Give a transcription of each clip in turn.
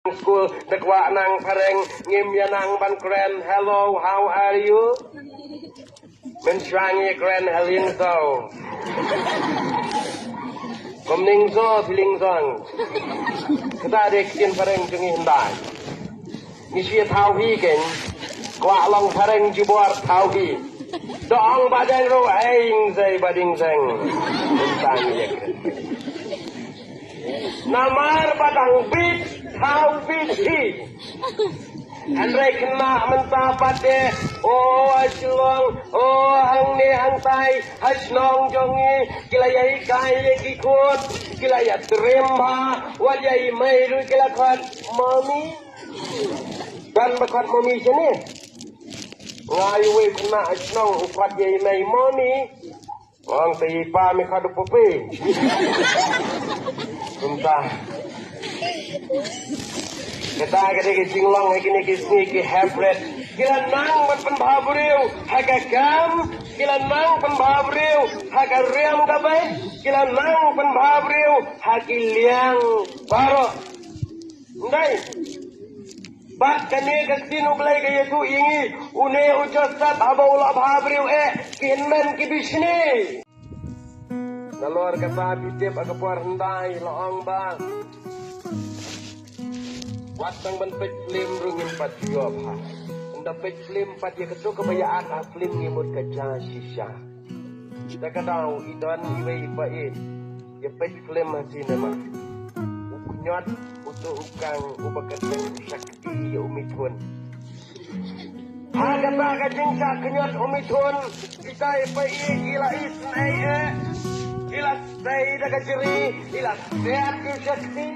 School tekwa nang pareng ngim yanang ban kren. Hello, how are you? Menshwangi kren helin so. Komning so feeling song. Kita dekin pareng jungi hendai. Ngisi thau hi ken. Kwa long pareng jibor thau hi. Doang badang ro aing zai bading zeng. Tentang ye. Namar badang bit thau bit hi. Andai kena mentapat de. Oh asilong. Oh hang ni hang tai. Hasnong jongi. Kila yai kai ye kikut. Kila ya terima. Wajai mairu kila khat. Mami. Kan bakhat mami sini. Ngayu we kena hasnong upat yai mai mami. Orang tipa mi kadu pupi. Sumpah. Kita kena singlong kini kisni ki hybrid. Kila nang pen bhabriu haga gam. Kila nang pen bhabriu haga riam gabai. Kila nang pen bhabriu hagi liang baro. Ndai. Bat kani kasinu belai kaya tu ingi. Une ujasat abaulah bhabriu kinmen ki bisni. Nalor kata bitip agapur hendai loong bang. Watang ban pet film rungin pat job ha. Unda pet film pat ye ketu kebayaan film ngimut kaca shisha. Kita kadang idon iwe ibain. Ye pet film masih nama. Nyot utuh ukang ubakateng sakti ya umitun. Haga ta kajing sa kenyot umitun. Kita ibai ila isnai ila stay daga jeri ila sehat ke sakti.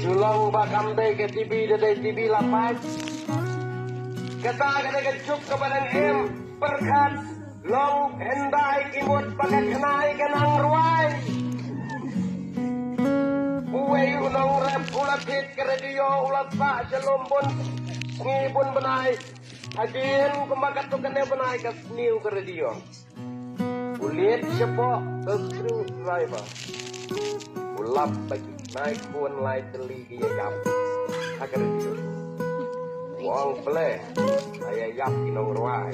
Sulong bakam day ke TV dari TV lapas. Kata kena kecuk kepada em perkat long hendai imut pakai kenai kenang ruai. Uwe unong rep ulat hit ke radio ulat pak selumbun ngibun benai. Hadirin kembakat tu kena benai ke new ke radio. Ulit sepok ke screwdriver. Ulap bagi naik pun lai teli dia yap. Akan radio. Wong play. Ayah yap kinong ruai.